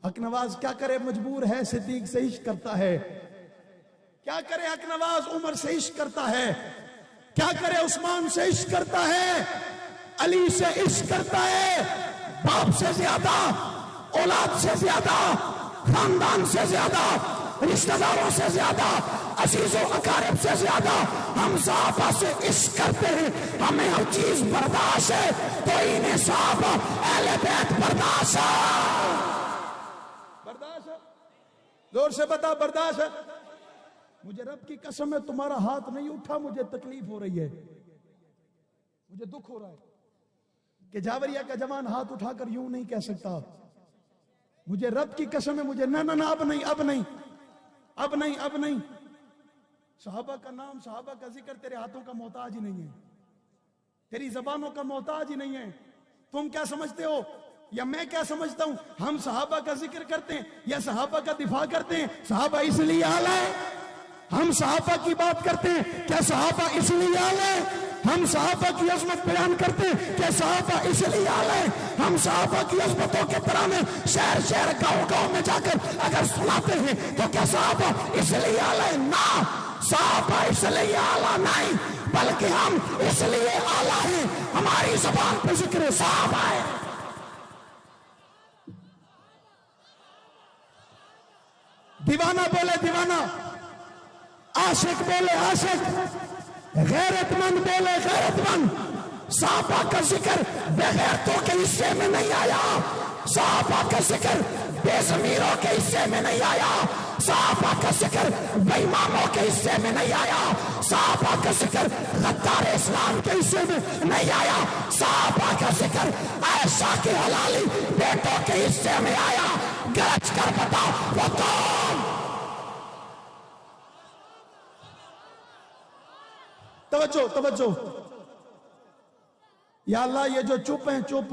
हक नवाज क्या करे, मजबूर है, सिद्दीक से इश्क करता है। क्या करे हक नवाज, उमर से इश्क करता है। क्या करे उस्मान से इश्क करता है, अली से इश्क करता है। बाप से ज्यादा, औलाद से ज्यादा, खानदान से ज्यादा, रिश्तेदारों से ज्यादा, अजीजों अकारिब से ज्यादा हम सहाबा से इश्क करते हैं। हमें हर चीज बर्दाश्त है तो इन्हें सहाबा अहले बैत बर्दाश्त है। बर्दाश्त है, जोर से बता, बर्दाश्त है। मुझे रब की कसम है, तुम्हारा हाथ नहीं उठा, मुझे तकलीफ हो रही है, मुझे दुख हो रहा है कि जावरिया का जवान हाथ उठाकर यूं नहीं कह सकता। मुझे रब की कसम है, मुझे ना ना ना, अब नहीं, अब नहीं, अब नहीं, अब नहीं। सहाबा का नाम, सहाबा का जिक्र तेरे हाथों का मोहताज ही नहीं है, तेरी जबानों का मोहताज ही नहीं है। तुम क्या समझते हो या मैं क्या समझता हूं? हम सहाबा का जिक्र करते हैं या सहाबा का दिफा करते हैं? सहाबा इसलिए आला है। हम सहाबा की बात करते हैं, क्या सहाबा इसलिए आला है? हम सहाबा की अजमत बयान करते हैं, क्या सहाबा इसलिए आला है? हम सहाबा की अजमतों के तराने शहर शहर गांव गांव में जाकर अगर सुनाते हैं तो क्या सहाबा इसलिए आला है? ना, सहाबा इसलिए आला नहीं, बल्कि हम इसलिए आला हैं, हमारी जुबान पर जिक्र सहाबा है। दीवाना बोले दीवाना, आशिक बोले आशिक, गैरतमंद बोले गैरतमंद। सहाबा का जिक्र बेगैरतों के हिस्से में नहीं आया, सहाबा का जिक्र बेज़मीरों के हिस्से में नहीं आया, सहाबा का जिक्र बेईमानों के हिस्से में नहीं आया, सहाबा का जिक्र गद्दार इस्लाम के हिस्से में नहीं आया, सहाबा का जिक्र ऐसा के हलाली बेटों के हिस्से में आया। गरज कर बता वो कौन? तवज्जो तवज्जो, या अल्लाह ये जो चुप हैं चुप,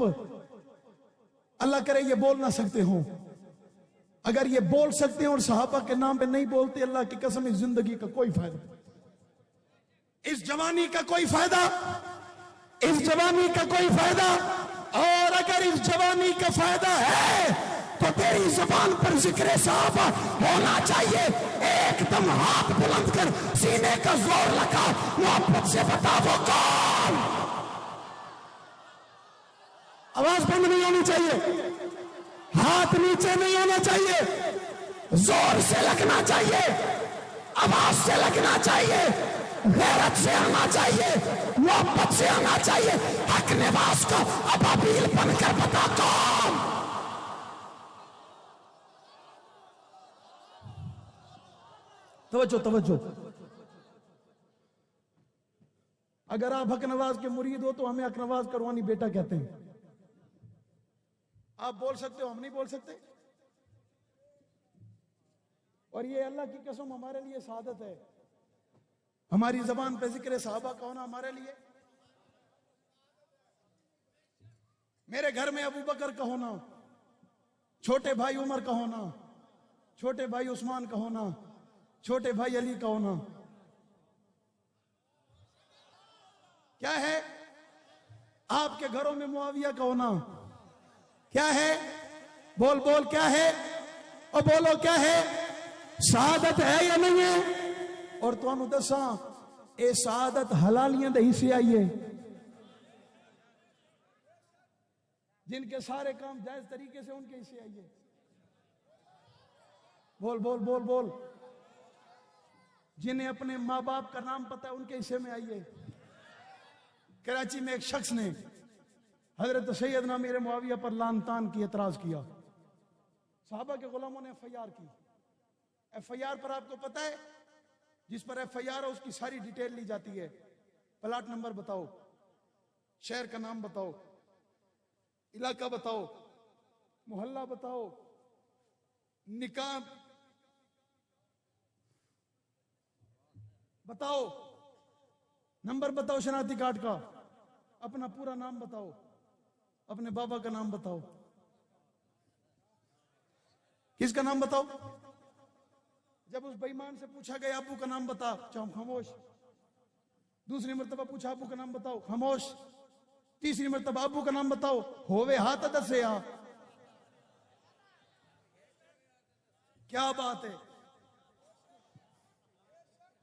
अल्लाह करे ये बोल ना सकते हो। अगर ये बोल सकते हैं और सहाबा के नाम पे नहीं बोलते, अल्लाह की कसम इस जिंदगी का कोई फायदा, इस जवानी का कोई फायदा, इस जवानी का कोई फायदा। और अगर इस जवानी का फायदा है तो तेरी जुबान पर जिक्र सहाबा होना चाहिए। एकदम हाथ बुलंद कर सीने का जोर लगा, मोहब्बत से बता वो कौन? आवाज बंद नहीं होनी चाहिए, हाथ नीचे नहीं होना चाहिए, जोर से लगना चाहिए, आवाज से लगना चाहिए, गैरत से आना चाहिए, मोहब्बत से आना चाहिए। हक नवाज को अबाबील बनकर बता कौन? तवज्जो तवज्जो, अगर आप हक नवाज के मुरीद हो तो हमें हक नवाज करवानी बेटा कहते हैं। आप बोल सकते हो, हम नहीं बोल सकते। और ये अल्लाह की कसम हमारे लिए सादत है, हमारी जबान पे जिक्र सहाबा का होना हमारे लिए। मेरे घर में अबू बकर का होना, छोटे भाई उमर का होना, छोटे भाई उस्मान का होना, छोटे भाई अली का होना क्या है? आपके घरों में मुआविया का होना क्या है? बोल बोल क्या है? और बोलो क्या है? शहादत है या नहीं है? और तुहानू दसा ये शहादत हलालियां दे हिस्से आई है, जिनके सारे काम जायज तरीके से उनके हिस्से आई है। बोल बोल बोल बोल, जिन्हें अपने माँ बाप का नाम पता है उनके हिस्से में आई है। कराची में एक शख्स ने हजरत सैयदना मीर मुआविया पर लान तान की एतराज किया, साहबा के गुलामों ने एफआईआर की। एफआईआर पर आपको पता है, जिस पर एफआईआर है उसकी सारी डिटेल ली जाती है। प्लाट नंबर बताओ, शहर का नाम बताओ, इलाका बताओ, मोहल्ला बताओ, निकाह बताओ, नंबर बताओ शनाख्ती कार्ड का, अपना पूरा नाम बताओ, अपने बाबा का नाम बताओ, किसका नाम बताओ। जब उस बेईमान से पूछा गया अबू का नाम बता, चाहो खामोश। दूसरी मर्तबा पूछा अबू का नाम बताओ, खामोश। तीसरी मर्तबा अबू का नाम बताओ, होवे हाथ दसे आ। क्या बात है,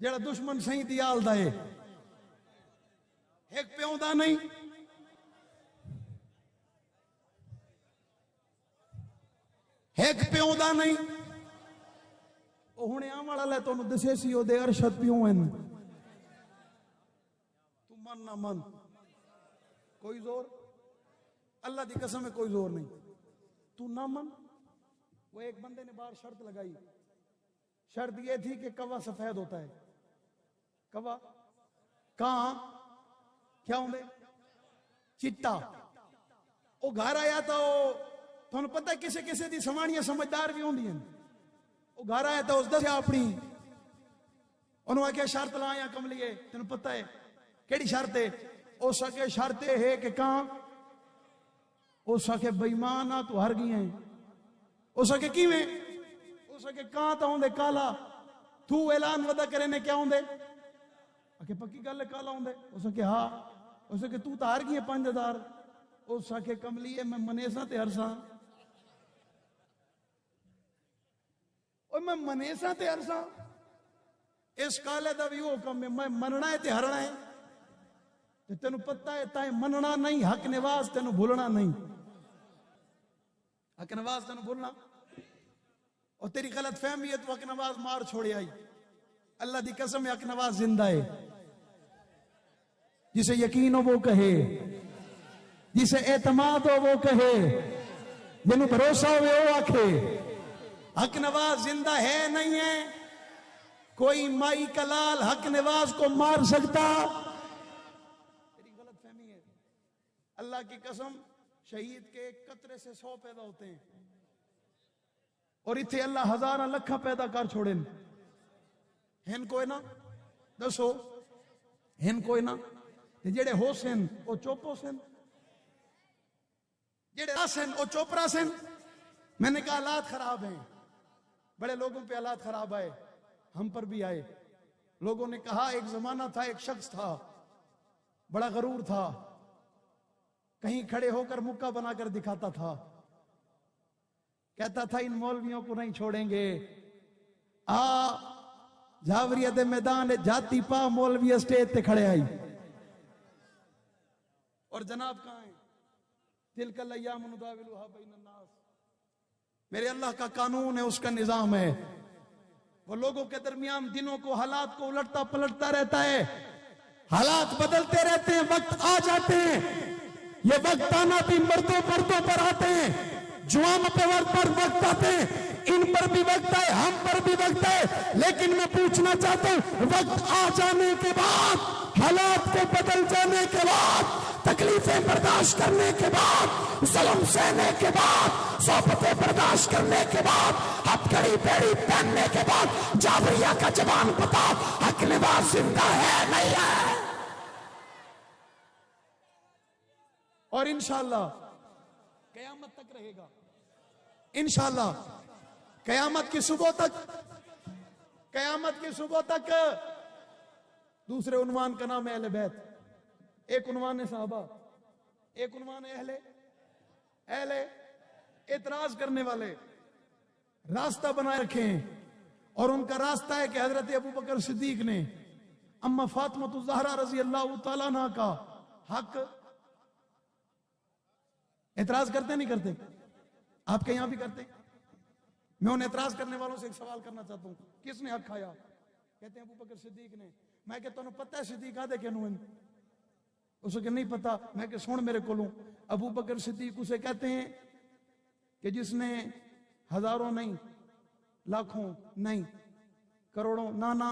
जेड़ा दुश्मन सही दियाल दा है, एक प्यों दा नहीं, एक प्यों दा नहीं। हुणे आम वाला ले तुहानू दसे सी ओदे अरशद प्यों हैं। तू मन ना मन, कोई जोर, अल्लाह की कसम है कोई जोर नहीं, तू ना मन। वो एक बंदे ने बाहर शर्त लगाई, शर्त ये थी कि कवा सफेद होता है। कवा कहां क्या होंगे, चिट्टा। वो घर आया तो तुहानू पता है किसे किसे दी समाणियां समझदार भी होंदी हैं। वो घर आया तो उस दस्या अपनी, उन्होंने आख्या शर्त लाया कमलिए, तेन पता है केड़ी शर्त है? उस आखे शर्त है कि कहां, उस आखे बेईमान आ तू हार गई है। उस आखे किवें, उस आखे कहां तो होंदे काला, तू ऐलान वदा करे ने क्या होंदे? आखे पक्की गल है काला होंदे। उस आखे हाँ। उस आखे तू तो हार गई है 5000। उस आखे कमलिए मैं मनेसा ते हरसा, और मैं मनेसा ते हरसा, इस काले दा भी वो कम है, मैं मनना है ते हरना है। तेन पता है ताए मनना नहीं, हक निवाज तेन भूलना नहीं, हक नवाज तेन भूलना। और तेरी गलत फहमी है, तो हक नवाज मार छोड़े आई। अल्लाह की कसम है हक नवाज जिंदा है। जिसे यकीन हो वो कहे, जिसे एतमाद हो वो कहे, जिन्हें भरोसा हो वो आखे। हक नवाज जिंदा है नहीं है? कोई माई का लाल हक नवाज को मार सकता? तेरी गलत फहमी है। अल्लाह की कसम, शहीद के एक कतरे से 100 पैदा होते हैं, और इथे अल्लाह हजारा लखा पैदा कर छोड़े। हिन कोई ना दसो, हिन कोई ना। जेड़े होसन वो चोपो सन, जेड़े आसन वो चोपरा सन। मैंने कहा हालात खराब हैं, बड़े लोगों पे हालात खराब आए, हम पर भी आए। लोगों ने कहा एक जमाना था, एक शख्स था, बड़ा गरूर था, कहीं खड़े होकर मुक्का बनाकर दिखाता था, कहता था इन मौलवियों को नहीं छोड़ेंगे। आ झावरिया दे मैदान जाती पा मौलवी स्टेज ते खड़े आई। और जनाब कहां है? तिलकल अय्याम नुदाविलुहा बैनन नास। मेरे अल्लाह का कानून है, उसका निजाम है। वो लोगों के दरमियान दिनों को, हालात को उलटता पलटता रहता है, हालात बदलते रहते हैं, वक्त आ जाते हैं। ये वक्त आना भी मर्दों पर्दों पर आते हैं, जुआन पर वक्त आते हैं, इन पर भी वक्त आए, हम पर भी वक्त आए। लेकिन मैं पूछना चाहता हूं, वक्त आ जाने के बाद, हालात को बदल जाने के बाद, तकलीफें बर्दाश्त करने के बाद, जुल्म सहने के बाद, सोबतें बर्दाश्त करने के बाद, हथकड़ी पेड़ी पहनने के बाद, जावरिया का जवान पता हक नवाज जिंदा है नहीं है? और इंशाअल्लाह कयामत तक रहेगा। इंशाअल्लाह कयामत की सुबह तक, कयामत की सुबह तक। दूसरे उन्वान का नाम है अहले बैत, एक उन्वान है साहबा, एक उन्वान है अहले एतराज करने वाले। रास्ता बनाए रखे हैं, और उनका रास्ता है कि हजरत अबू बकर सिद्दीक ने अम्मा फातिमा ज़हरा रजी अल्लाह तआला अन्हा का हक। एतराज करते नहीं करते? आपके यहां भी करते? मैं उन एतराज करने वालों से एक सवाल करना चाहता हूं, किसने हक खाया? कहते हैं अबू बकर सिद्दीक ने। मैं कहता हूं पता है सिद्दीक आदे के नुन? उसे नहीं पता। मैं कि सुन मेरे कोलों, अबू बकर सिद्दीक उसे कहते हैं कि जिसने हजारों नहीं, लाखों नहीं, करोड़ों नाना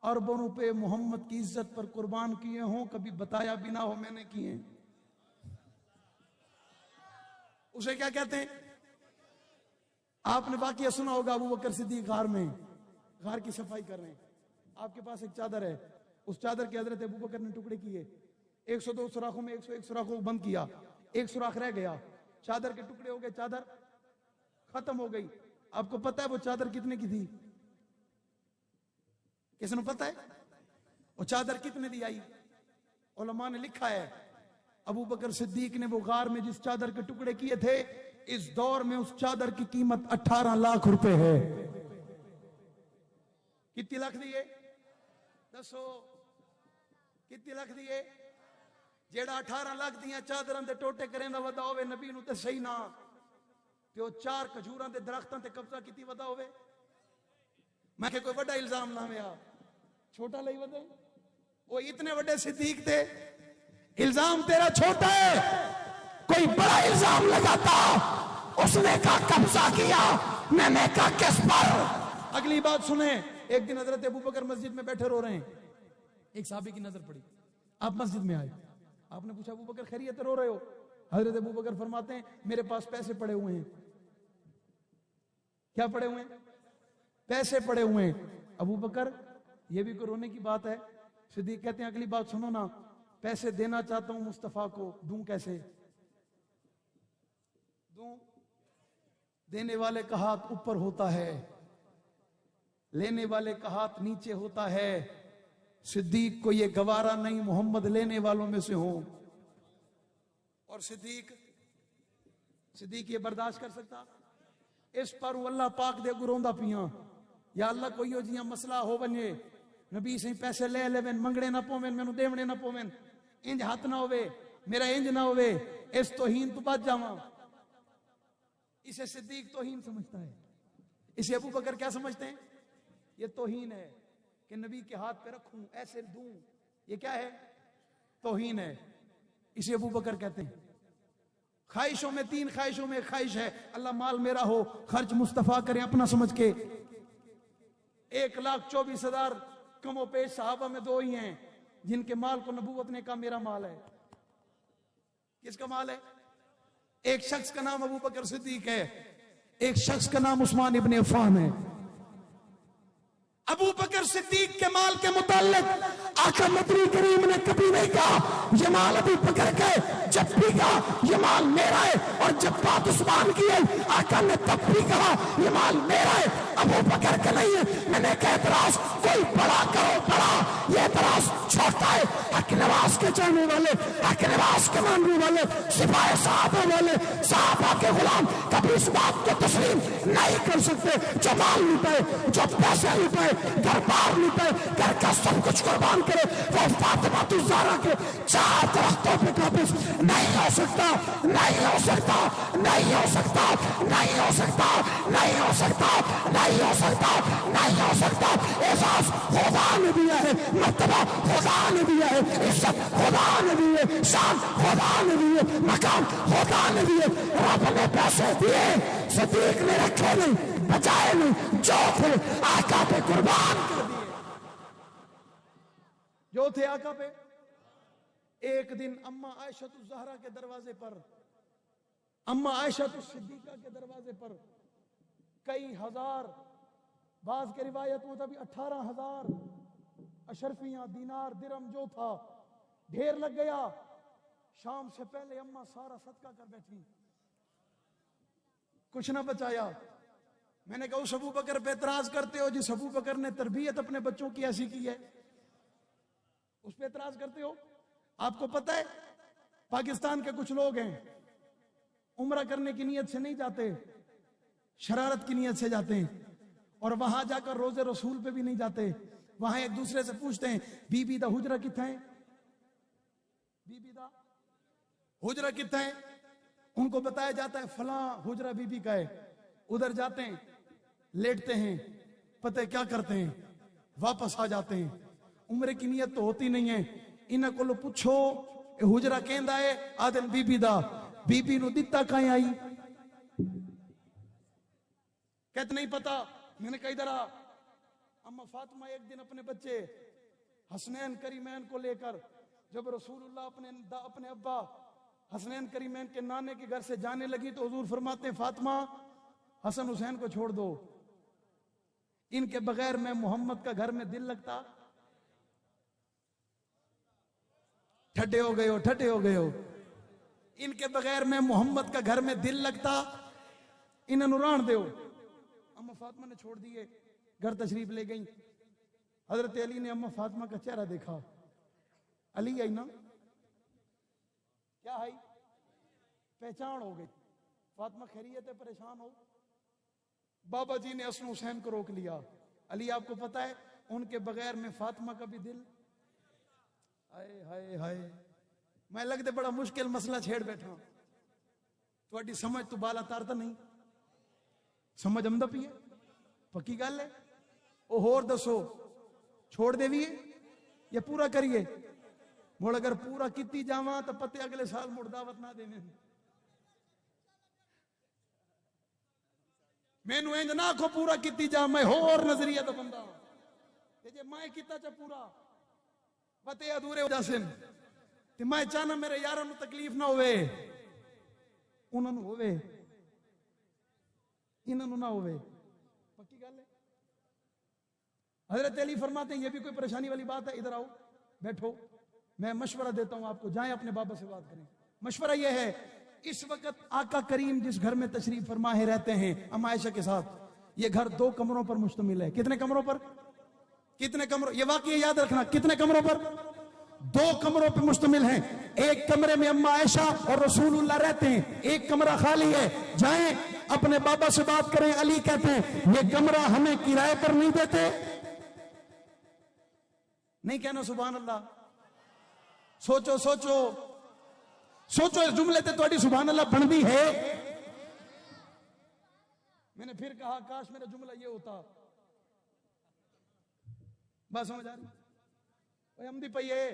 अरबों रुपए मोहम्मद की इज्जत पर कुर्बान किए हों, कभी बताया भी ना हो मैंने किए। उसे क्या कहते हैं? आपने वाकया सुना होगा, अबू बकर सिद्दीक गार की सफाई कर रहे हैं, आपके पास एक चादर है, उस चादर के हजरत अबू बकर ने टुकड़े किए, 102 सुराखों में 101 सुराखों को बंद किया, एक सुराख रह गया, चादर के टुकड़े हो गए, चादर खत्म हो गई। आपको पता है वो चादर कितने की थी? किसी ने पता है वो चादर कितने दी आई? उलमा ने लिखा है, अबू बकर सिद्दीक ने वो गार में जिस चादर के टुकड़े किए थे, इस दौर में उस चादर की कीमत 18 लाख रुपए है। कितनी लाख दिए दसो, कितनी लाख दिए? जेड़ा 18 लाख दिया चादरां दे टोटे करेंदा वदा होवे नबी नूं ते सही ना, ते ओ 4 खजूरां दे दरख्तां ते कब्जा कीती वदा होवे। मैं के कोई बड़ा इल्जाम ना होया, छोटा लई वदे। वो इतने बड़े सिद्दीक थे, इल्जाम तेरा छोटा है, कोई बड़ा इल्जाम लगाता, उसने कहा कब्जा किया, मैंने कहा किस पर? अगली बात सुने, एक दिन हजरत अबू बकर मस्जिद में बैठे रो रहे हैं, एक साहबी की नजर पड़ी, आप मस्जिद में आए, आपने पूछा अबू बकर खैरियत रो रहे हो? हजरत अबू बकर फरमाते हैं मेरे पास पैसे पड़े हुए हैं। क्या पड़े हुए हैं? पैसे पड़े हुए हैं। अबू बकर ये भी कोई रोने की बात है? सिद्दीक कहते हैं अगली बात सुनो ना, पैसे देना चाहता हूं मुस्तफा को, दूं कैसे? दूं? देने वाले का हाथ ऊपर होता है, लेने वाले का हाथ नीचे होता है। सिद्दीक को ये गवारा नहीं मोहम्मद लेने वालों में से हो। और सिद्दीक ये बर्दाश्त कर सकता? इस पर अल्लाह पाक दे गुरोंदा पिया, या अल्लाह कोई जिया मसला हो बने, नबी से पैसे ले लेवन, मंगने ना पोवेन, मैनू देवने ना पोवेन, इंज हाथ ना होवे, मेरा इंज ना होवे, इस तौहीन तो बच जावा। इसे सिद्दीक तौहीन समझता है। इसे अबू बकर क्या समझते हैं? ये तौहीन है कि नबी के हाथ पे रखूं, ऐसे दूं, ये क्या है? तौहीन है। इसे अबू बकर कहते हैं। ख्वाहिशों में 3 ख्वाहिशों में एक ख्वाहिश है अल्लाह माल मेरा हो, खर्च मुस्तफा करें अपना समझ के। 1,24,000 कमो पेश सहाबा में 2 ही हैं जिनके माल को नबूवत ने कहा मेरा माल है। किसका माल है? एक शख्स का नाम अबू बकर सिद्दीक है, एक शख्स का नाम उस्मान इब्ने अफ़्फ़ान है। अबू बकर सिद्दीक के माल के मुताल्लिक आका नबी करीम ने कभी नहीं कहा ये माल अबू बकर का है, जब भी कहा ये माल मेरा है। और जब बात उस्मान की है आका ने तब भी कहा ये माल मेरा है, अबू बकर का नहीं है। मैंने कहा एतराज कोई बड़ा करो बड़ा, ये एतराज छोटा है। हक नवाज के चाहने वाले, हक नवाज के मानने वाले, सिपाही साहबा वाले, साहबा के गुलाम कभी इस बात को तस्लीम नहीं कर सकते जो माल लुटाए, जो पैसे लुटाए, घर बार लुटाए, घर का सब कुछ कुर्बान करे, वो फातिमा ज़हरा के 4 दरख्तों पे काबिज नहीं हो सकता, नहीं हो सकता, नहीं हो सकता, नहीं हो सकता, नहीं हो सकता, नहीं हो सकता, नहीं हो सकता। एहसास खुदा ने दिया है, मर्तबा खुदा ने दिया है, इज्जत खुदा ने दी है, शान खुदा ने दी है, मकाम खुदा ने दिए। रब ने पैसे दिए, सिद्दीक ने रखे नहीं, बचाए नहीं, जो थे आका पे कुर्बान कर दिए, जो थे आका पे। एक दिन अम्मा आयशा ज़हरा के दरवाजे पर, अम्मा आयशा सिद्दीका के दरवाजे पर कई हजार, बाज के रिवायत में तभी 18,000 अशरफियां, दीनार, दिरम जो था ढेर लग गया। शाम से पहले अम्मा सारा सदका कर बैठी, कुछ ना बचाया। मैंने कहा उस अबू बकर पे एतराज करते हो जिस अबू बकर ने तरबियत अपने बच्चों की ऐसी की है, उस पे एतराज करते हो? आपको पता है पाकिस्तान के कुछ लोग हैं उम्रा करने की नीयत से नहीं जाते, शरारत की नीयत से जाते हैं, और वहां जाकर रोजे रसूल पे भी नहीं जाते। वहां एक दूसरे से पूछते हैं बीबी दा हुजरा कितना है, बीबी दा हुजरा कितना है, उनको बताया जाता है फलां हुजरा बीबी का है। उधर जाते हैं, लेटते हैं, पता क्या करते हैं, वापस आ जाते हैं। उम्र की नीयत तो होती नहीं है। इन्हें को पूछो हुजरा कहंदा है, आदन बीबी दा, बीबी नु दिता कहीं आई, कहते नहीं पता। मैंने कहा इधर आ। अम्मा फातिमा एक दिन अपने बच्चे हसनैन करीमैन को लेकर जब रसूलुल्लाह अपने अब्बा हसनैन करीमैन के नाने के घर से जाने लगी तो हुजूर फरमाते हैं फातिमा हसन हुसैन को छोड़ दो, इनके बगैर मैं मोहम्मद का घर में दिल लगता। ठट्टे हो गए हो, ठट्टे हो गए हो। इनके बगैर मैं मोहम्मद का घर में दिल लगता, इन्हें रान दो। अम्मा फातिमा ने छोड़ दिए, घर तशरीफ ले गई। हजरत अली ने अम्मा फातिमा का चेहरा देखा, अली आई ना, क्या है, पहचान हो गई। फातिमा खैरियत है, परेशान हो? बाबा जी ने हसन हुसैन को रोक लिया। अली आपको पता है उनके बगैर में फातिमा का भी दिल, हाय हाय हाय, मैं लगते बड़ा मुश्किल मसला छेड़ बैठा। थोड़ी समझ तो बाला तारता नहीं, समझ आमदा पी है, पक्की गल है। ओ होर दसो, छोड़ देविए या पूरा करिए? मुड़ अगर पूरा किती जावा तो पते अगले साल मुड़ दावत ना देवे। मैनू इंज ना आखो पूरा किती जा, मैं होर नजरिया दा बंदा ते जे मैं किता चा पूरा पते अधूरे हो जासन ते मैं चाहना मेरे यारां नू तकलीफ ना होवे, उन्हां नू होवे, इन्हां नू ना होवे। पक्की गल है। हजरत अली फरमाते हैं ये भी कोई परेशानी वाली बात है? इधर आओ, बैठो, मैं मशवरा देता हूं आपको, जाएं अपने बाबा से बात करें। मशवरा यह है, इस वक्त आका करीम जिस घर में तशरीफ फरमाए रहते हैं अम्मा आयशा के साथ, ये घर 2 कमरों पर मुश्तमिल है। कितने कमरों पर? कितने कमरों? ये वाकई याद रखना, कितने कमरों पर? 2 कमरों पर मुश्तमिल है। एक कमरे में अम्मा आयशा और रसूलुल्लाह रहते हैं, एक कमरा खाली है। जाएं अपने बाबा से बात करें। अली कहते हैं ये कमरा हमें किराए पर नहीं देते। नहीं कहना सुभान अल्लाह? सोचो सोचो सोचो, इस जुमले से थोड़ी सुभान अल्लाह बनती है। मैंने फिर कहा काश मेरा जुमला ये होता। बात समझ आ रही? हम भी पई है।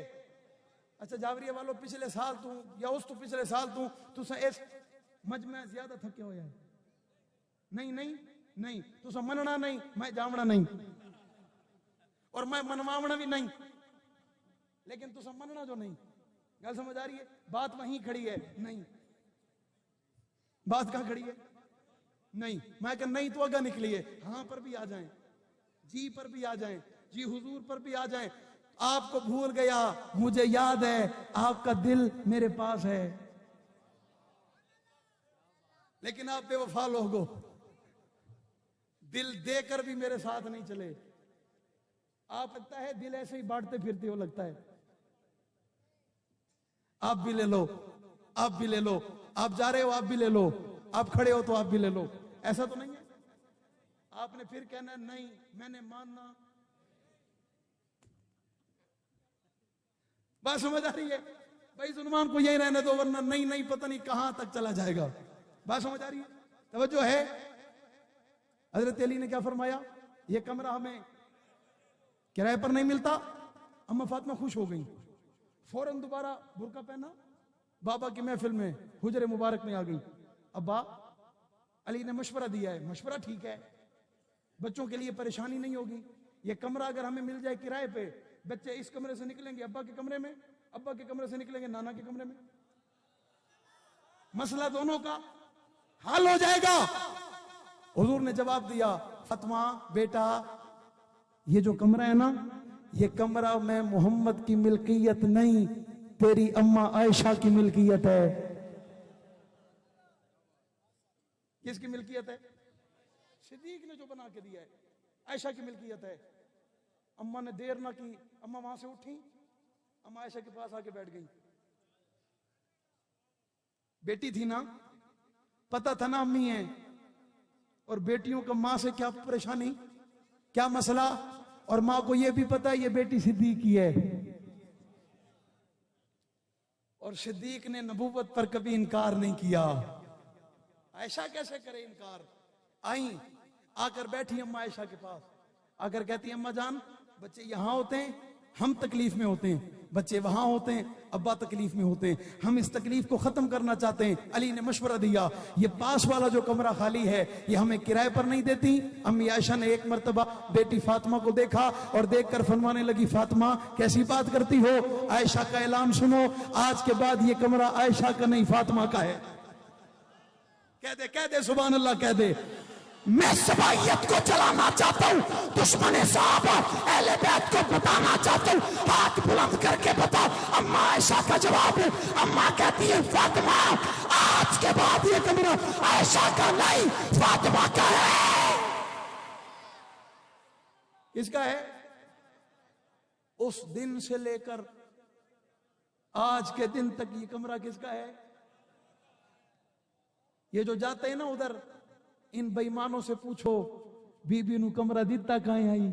अच्छा जावरिया वालों, पिछले साल तू या उस तो पिछले साल तू इस मजमे ज्यादा थके हो यार। नहीं नहीं नहीं, तुसा मनना नहीं, मैं जावना नहीं और मैं मनवावना भी नहीं, लेकिन तुसा मनना जो नहीं। गल समझ आ रही है? बात वहीं खड़ी है। नहीं, बात कहां खड़ी है? नहीं, मैं कह नहीं तो अगा निकली है। हाँ पर भी आ जाएं, जी पर भी आ जाएं, जी हुजूर पर भी आ जाएं। आपको भूल गया, मुझे याद है, आपका दिल मेरे पास है। लेकिन आप बेवफा लोग हो, दिल देकर भी मेरे साथ नहीं चले। आप लगता है दिल ऐसे ही बांटते फिरते हो, लगता है। आप भी ले लो, आप भी ले लो, आप जा रहे हो आप भी ले लो, आप खड़े हो तो आप भी ले लो। ऐसा तो नहीं है। आपने फिर कहना नहीं, मैंने मानना। बात समझ आ रही है? भाई सुलमान को यही रहने दो, वरना नहीं नहीं पता नहीं कहां तक चला जाएगा। बात समझ आ रही है? तवज्जो है? हजरत अली ने क्या फरमाया? ये कमरा हमें किराए पर नहीं मिलता। अम्मा फातिमा खुश हो गई, फौरन दोबारा बुर्का पहना, बाबा की महफिल में हुजरे मुबारक में आ गई। अब्बा, अली ने मशवरा दिया है, मशवरा ठीक है, बच्चों के लिए परेशानी नहीं होगी। ये कमरा अगर हमें मिल जाए किराए पे, बच्चे इस कमरे से निकलेंगे अब्बा के कमरे में, अब्बा के कमरे से निकलेंगे नाना के कमरे में, मसला दोनों का हल हो जाएगा। हुजूर ने जवाब दिया, फातिमा बेटा, ये जो कमरा है ना, ये कमरा में मोहम्मद की मिल्कियत नहीं, तेरी अम्मा आयशा की मिल्कियत है। किसकी मिल्कियत है? सिद्दीक ने जो बना के दिया है, आयशा की मिल्कियत है। अम्मा ने देर ना की, अम्मा वहां से उठी, अम्मा आयशा के पास आके बैठ गई। बेटी थी ना, पता था ना अम्मी है, और बेटियों का मां से क्या परेशानी, क्या मसला, और मां को यह भी पता है ये बेटी सिद्दीक की है। और सिद्दीक ने नबूवत पर कभी इनकार नहीं किया। आयशा कैसे करे इनकार? आई, आकर बैठी अम्मा आयशा के पास, आकर कहती अम्मा जान, बच्चे यहां होते हैं, हम तकलीफ में होते हैं, बच्चे वहां होते हैं, अब्बा तकलीफ में होते हैं, हम इस तकलीफ को खत्म करना चाहते हैं। अली ने मशवरा दिया, ये पास वाला जो कमरा खाली है ये हमें किराए पर नहीं देती। अम्मी आयशा ने एक मर्तबा बेटी फातिमा को देखा और देखकर फरमाने लगी, फातिमा कैसी बात करती हो, आयशा का ऐलान सुनो, आज के बाद ये कमरा आयशा का नहीं फातिमा का है। कह दे सुभान अल्लाह, कह दे। मैं सबाइयत को चलाना चाहता हूं, दुश्मन साहबा अहले बैत को बताना चाहता हूं, हाथ बुलंद करके बताओ। अम्मा आयशा का जवाब है, अम्मा कहती है फातिमा आज के बाद ये कमरा आयशा का नहीं फातिमा का है। किसका है? उस दिन से लेकर आज के दिन तक ये कमरा किसका है? ये जो जाते हैं ना उधर, इन बेईमानों से पूछो बीबी नु कमरा दिता कहां आई,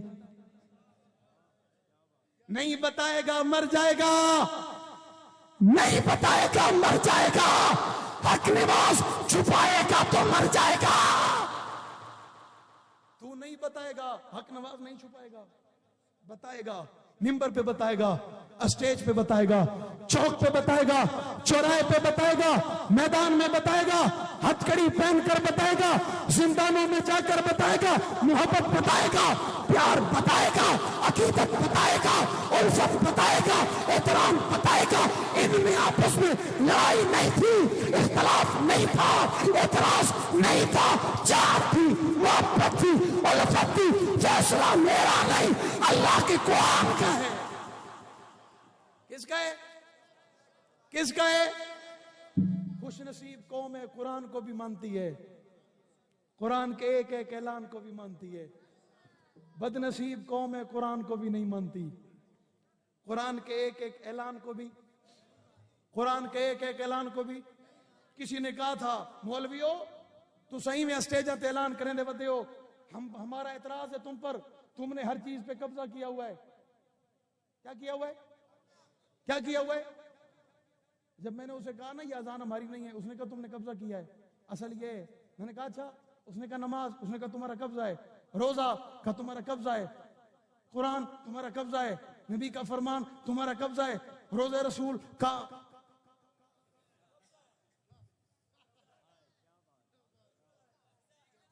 नहीं बताएगा मर जाएगा, नहीं बताएगा मर जाएगा। हक नवाज छुपाएगा तो मर जाएगा। तू नहीं बताएगा, हक नवाज नहीं छुपाएगा, बताएगा। मिंबर पे बताएगा, स्टेज पे बताएगा, चौक पे बताएगा, चौराहे पे बताएगा, मैदान में बताएगा, हथकड़ी पहनकर बताएगा, जिंदानों में जाकर बताएगा, मोहब्बत बताएगा, प्यार बताएगा, अकीदत बताएगा, उल्फत बताएगा, एहतराम बताएगा। इनमें आपस में लड़ाई नहीं थी, इख्तलाफ नहीं था, एतराज नहीं था, चाहत थी, मोहब्बत थी, उल्फत थी। फैसला मेरा नहीं, अल्लाह के कुरान का है। किसका है? किसका है? खुश नसीब कौम है, कुरान को भी मानती है, कुरान के एक एक ऐलान को भी मानती है। बदनसीब कौम है, कुरान को भी नहीं मानती, कुरान के एक एक ऐलान को भी, कुरान के एक एक ऐलान को भी। किसी ने कहा था, मौलवियो तू सही में स्टेज पे ऐलान करने देते हो, हमारा एतराज है तुम पर, तुमने हर चीज पे कब्जा किया हुआ है। क्या किया हुआ है? क्या किया हुआ है? जब मैंने उसे कहा ना ये अजान हमारी नहीं है, उसने कहा तुमने कब्जा किया है। असल ये है। मैंने कहा अच्छा, उसने कहा नमाज, उसने कहा तुम्हारा कब्जा है, रोजा का तुम्हारा कब्जा है, कुरान तुम्हारा कब्जा है, नबी का फरमान तुम्हारा कब्जा है, रोजा रसूल का।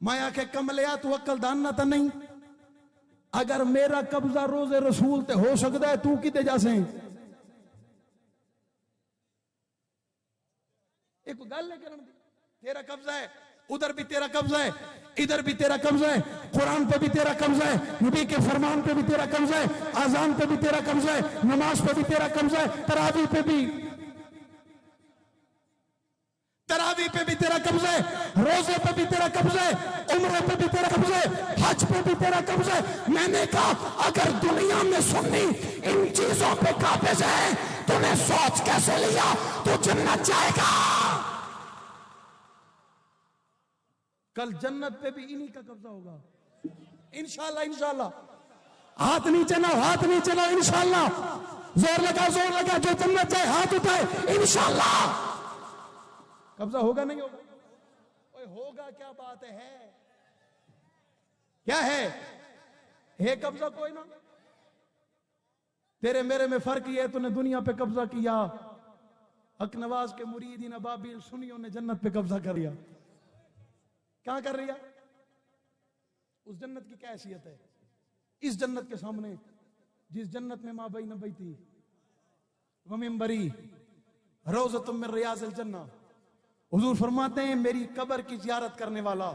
माया के कमलिया तू अक्ल दान तो नहीं, अगर मेरा कब्जा रोजे रसूल ते हो सकता है, तू किते जा से? एक गल है, तेरा कब्जा है, उधर भी तेरा कब्जा है, इधर भी तेरा कब्जा है, कुरान पे भी तेरा कब्जा है, नबी के फरमान पे भी तेरा कब्जा है, आजान पे भी तेरा कब्जा है, नमाज पे भी तेरा कब्जा है, तरावी पे भी तेरा कब्जा है, रोजे पे भी तेरा कब्जा है, उम्र पे भी तेरा कब्जा है, हज पे भी तेरा कब्जा है। मैंने कहा अगर दुनिया में सुन्नी इन चीजों पे काबिज है, तूने सोच कैसे लिया तू जन्नत जाएगा? कल जन्नत पे भी इन्हीं का कब्जा होगा, इंशाल्लाह। इंशाल्लाह हाथ नीचे ना, हाथ नीचे ना, इंशाल्लाह। जोर लगा, जोर लगा, जो जन्नत जाए हाथ उठाए, इंशाल्लाह। कब्जा होगा नहीं होगा? ओए होगा, क्या बात है? क्या है कब्जा कोई ना। तेरे मेरे में फर्क ये है, तूने दुनिया पे कब्जा किया, हक नवाज के मुरीदीन अबाबिल सुन्नियों ने जन्नत पे कब्जा कर लिया। क्या कर रही है? उस जन्नत की क्या हैसियत है इस जन्नत के सामने, जिस जन्नत में माँ बई नबई थी, वमिंबरी रोज़तुम मिन रियाज़िल जन्नह। हुजूर फरमाते हैं मेरी कब्र की जियारत करने वाला,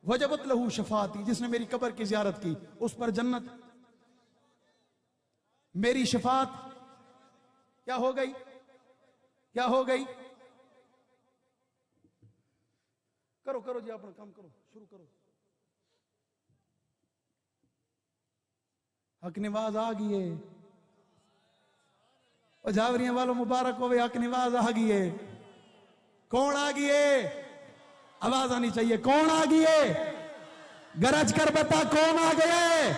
वजबत लहू शफाती, जिसने मेरी कब्र की जियारत की उस पर जन्नत। मेरी शफात क्या हो गई? क्या हो गई? करो करो जी, अपना काम करो, शुरू करो। हक नवाज आ गई है, जावरिया वालों मुबारक हो, हक नवाज आ गई है। कौन आ गई है? आवाज आनी चाहिए। कौन आ गई है? गरज कर बता कौन आ गए?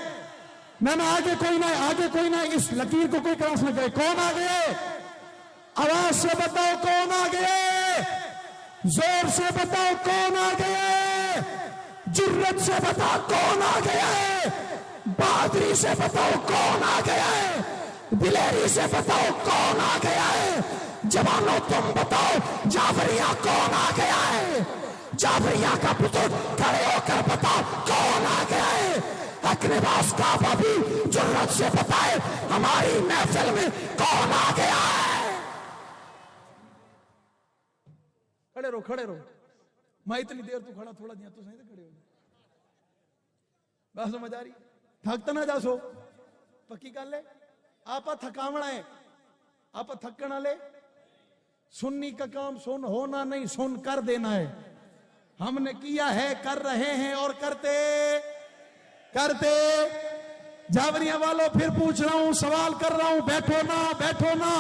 ना आगे कोई ना, आगे कोई ना, इस लकीर को कोई क्रॉस न करे। कौन आ गए? आवाज से बताओ कौन आ गए? जोर से बताओ कौन आ गए? जुर्रत से बताओ कौन आ गए? बहादुरी से बताओ कौन आ गया है? दिलेरी से बताओ कौन आ गया है? जवानों तुम बताओ जाफरिया कौन आ गया है? जाफरिया का पुत्र खड़े होकर बताओ कौन आ गया है? हक नवाज का अभी जुर्रत से बताए हमारी महफिल में कौन आ गया है? खड़े रहो, खड़े रहो। मैं इतनी देर तू खड़ा थोड़ा दिया तो सही खड़े हो, बस समझ आ रही? थकता ना जासो, पक्की गल है। आप थकावना है, आप थकना ले। सुन्नी का काम सुन होना नहीं, सुन कर देना है। हमने किया है, कर रहे हैं और करते करते। जावरिया वालों फिर पूछ रहा हूं, सवाल कर रहा हूं, बैठो ना, बैठो ना।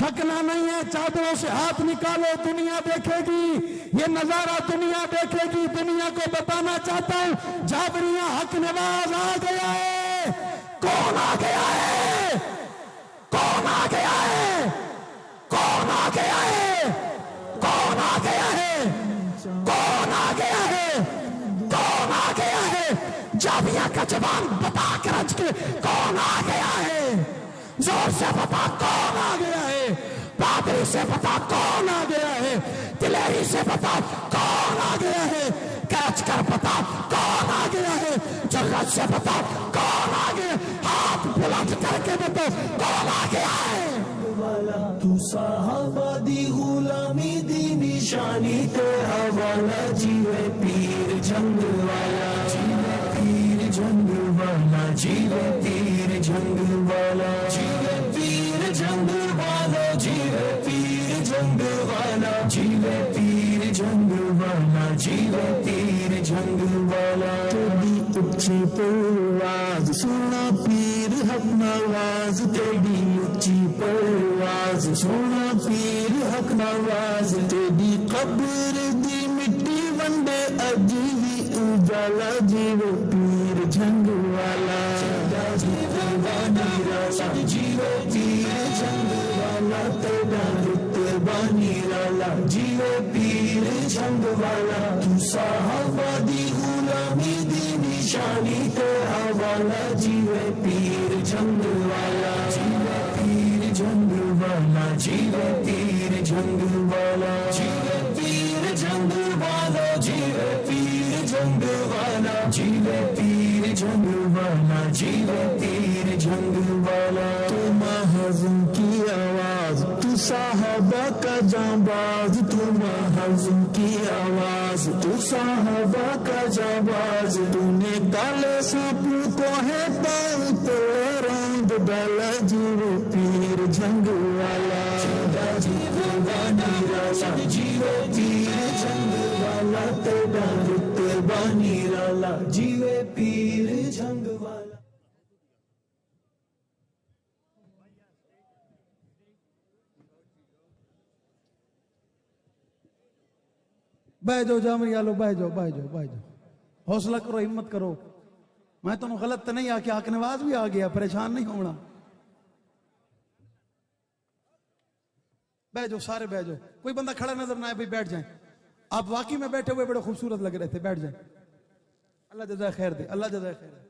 थकना नहीं है, चादरों से हाथ निकालो, दुनिया देखेगी, ये नजारा दुनिया देखेगी। दुनिया को बताना चाहता हूं, जाबरिया हक नवाज आ गया है। कौन आ गया है? कौन आ गया है? कौन आ गया है? कौन आ गया है? कौन आ गया है? कौन आ गया है? जाबिया का जवान बता कर रच के कौन आ गया है? जोर से बता कौन आ गया है? पादरी से बता कौन आ गया है? दिलेरी से बता कौन आ गया है? कैच कर बता कौन आ गया है? जल्लत से बता कौन आ गया? हाथ बुलंद करके बता कौन आ गया है? तू साहबा दी गुलामी दी निशानी ते हवाला, जीवे पीर जंग वाला, जीवे पीर जंग वाला, जीवे पीर जंग वाला, जीवे पीर जंग वाला, जीवे पीर जंग वाला, जीवे पीर जंग वाला, जीवे पीर जंग वाला। तेरी उच्ची परवाज सुना पीर हक नवाज, तेरी उच्ची परवाज सुना पीर हक नवाज, तेरी कब्र दी मिट्टी वंडे अजी भी उजाला, जीवे पीर जंग वाला, जीवे वाला, जीवे पीर जंग वाला, तेरा रुतबानी वाला, जीवे पीर जंग वाला। तू साहबा दी गुलामी दी निशानी ते हवाला, जीवे पीर जंग वाला, जीवे पीर जंग वाला, जीवे पीर जंग वाला, जीवे पीर जंग वाला, जीवे पीर जंग वाला, जीवे पीर जंग वाला, जीवे पीर जंग वाला। तू महज़ूम की आवाज, तू साहबा का जांबाज, तू महज़ूम की आवाज, तू साहबा का जांबाज, तूने काले सांपों को है पाल तो रंग डाला, जीवे पीर जंग वाला, जीवे वाला, जीवे पीर जंग वाला, तेरा रुतबानी वाला, जीवे पीर जंग वाला। बह जाओ जामरी आलो, बह जाओ बह जाओ बह जाओ, हौसला करो, हिम्मत करो। मैं तुम गलत तो नहीं आके हक नवाज भी आ गया, परेशान नहीं होना। बह जाओ सारे बह जाओ, कोई बंदा खड़ा नजर ना आए भाई, बैठ जाए। आप वाकई में बैठे हुए बड़े खूबसूरत लग रहे थे, बैठ जाए। अल्लाह जज़ा खैर दे, अल्लाह जज़ा खैर दे।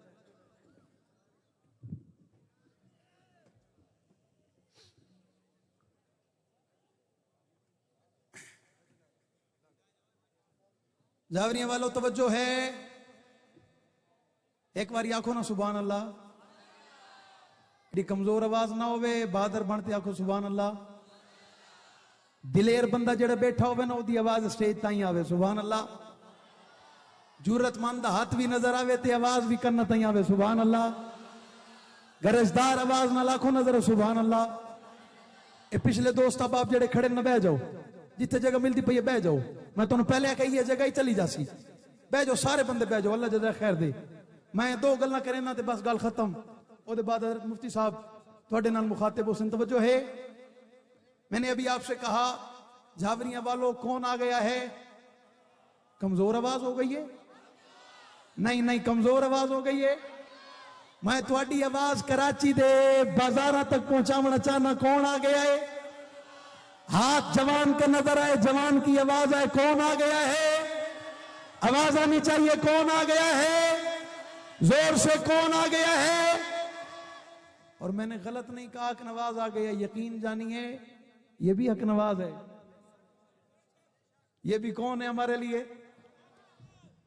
जावरिया वालों तवज्जो है, एक बार आखो ना सुभान अल्लाह। कमजोर आवाज ना होवे, बहादुर बनते आखो सुभान अल्लाह। दिलेर बंदा जेड़ा बैठा होवे ना, ओदी आवाज स्टेज ताई आवे, सुभान अल्लाह। जरूरतमंद हाथ भी नजर आवे ते आवाज भी करना ताई आवे, सुभान अल्लाह। गरजदार आवाज ना लाखो नजर, सुभान अल्लाह। ए पिछले दोस्त अब आप जेड़े खड़े न बह जाओ, जिथे जगह मिलती पई है बह जाओ। मैं तुम पहले कही है जगह ही चली जासी, बह जाओ सारे बंदे बह जाओ, अल्लाह जज़ा खैर दे। मैं दो गल्लां करे ना ते बस गल खत्म। ओदे बाद मुफ्ती साहब तुहाडे नाल मुखातिब हुसन, तवज्जो है। मैंने अभी आपसे कहा जावरिया वालों कौन आ गया है? कमजोर आवाज हो गई है? नहीं नहीं, कमजोर आवाज हो गई है। मैं तुहाडी आवाज कराची दे बाजारा तक पहुंचाना चाहना, कौन आ गया है? हाथ जवान का नजर आए, जवान की आवाज आए, कौन आ गया है? आवाज आनी चाहिए, कौन आ गया है? जोर से कौन आ गया है? और मैंने गलत नहीं कहा, हक नवाज आ गया, यकीन जानिए ये भी हक नवाज है। ये भी कौन है हमारे लिए?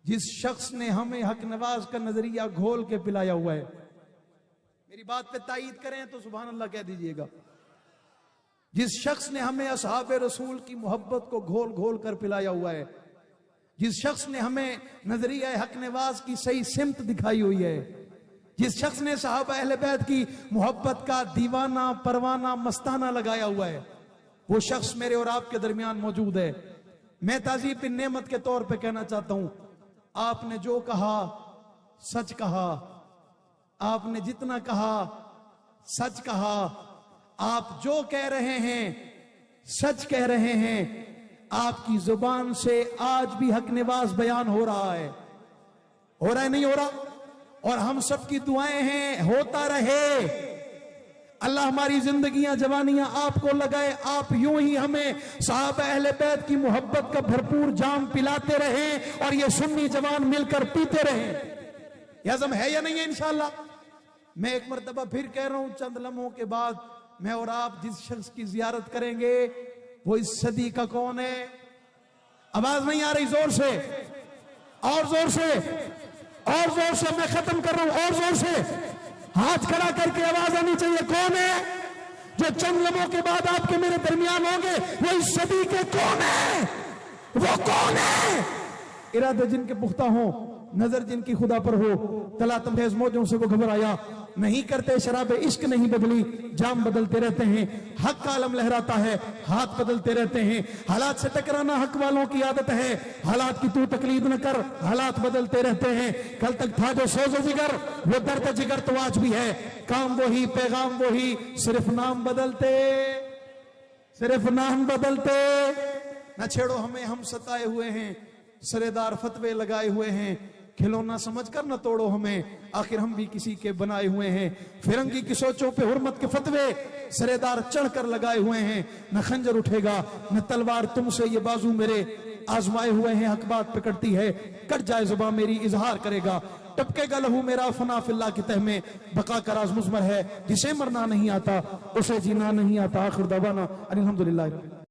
जिस शख्स ने हमें हक नवाज का नजरिया घोल के पिलाया हुआ है। मेरी बात पे तायीद करें तो सुभान अल्लाह कह दीजिएगा। जिस शख्स ने हमें असहाबे रसूल की मोहब्बत को घोल घोल कर पिलाया हुआ है, जिस शख्स ने हमें नजरिया हक नवाज की सही सिमत दिखाई हुई है, जिस शख्स ने सहाबा अहले बैत की मोहब्बत का दीवाना परवाना मस्ताना लगाया हुआ है, वो शख्स मेरे और आपके दरमियान मौजूद है। मैं ताज़ीब बिन नेमत के तौर पे कहना चाहता हूं, आपने जो कहा सच कहा, आपने जितना कहा सच कहा, आप जो कह रहे हैं सच कह रहे हैं। आपकी जुबान से आज भी हक नवाज बयान हो रहा है नहीं हो रहा? और हम सब की दुआएं हैं होता रहे। अल्लाह हमारी जिंदगियां जवानियां आपको लगाए, आप यूं ही हमें साहब अहले बैत की मोहब्बत का भरपूर जाम पिलाते रहें और ये सुन्नी जवान मिलकर पीते रहें। यह आज़म है या नहीं है? इंशाअल्लाह। मैं एक मर्तबा फिर कह रहा हूं, चंद लम्हों के बाद मैं और आप जिस शख्स की जियारत करेंगे वो इस सदी का कौन है? आवाज नहीं आ रही? जोर से, और जोर से, और जोर से। मैं खत्म कर रहा हूं, और जोर से हाथ खड़ा करके आवाज आनी चाहिए। कौन है जो चंद लम्हों के बाद आपके मेरे दरमियान होंगे? वो इस सदी के कौन है? वो कौन है? इरादे जिनके पुख्ता हो, नजर जिनकी खुदा पर हो, तला तमहेज मौजों से वो घबराया नहीं करते, शराबे इश्क नहीं बदली, जाम बदलते रहते हैं। हक का आलम लहराता है, हाथ बदलते रहते हैं। हालात से टकराना हक वालों की आदत है, हालात की तू तकलीद न कर, हालात बदलते रहते हैं। कल तक था जो सोजो जिगर, वो दर्द जिगर तो आज भी है। काम वही, पैगाम वही, सिर्फ नाम बदलते, सिर्फ नाम बदलते। न छेड़ो हमें, हम सताए हुए हैं, सरेदार फतवे लगाए हुए हैं। खिलौना समझकर न तोड़ो हमें, आखिर हम भी किसी के बनाए हुए हैं। फिरंगी की सोचों पे हुर्मत के फतवे सरेदार चढ़कर लगाए हुए हैं। न खंजर उठेगा न तलवार तुमसे, ये बाजू मेरे आजमाए हुए हैं। हक बात पकड़ती है, कट जाए जुबान मेरी इजहार करेगा। टपकेगा लहू मेरा फना फिल्ला की तह में, बका का राज मुज़मर है। जिसे मरना नहीं आता उसे जीना नहीं आता। आखिर दवाना अल्हम्दुलिल्लाह।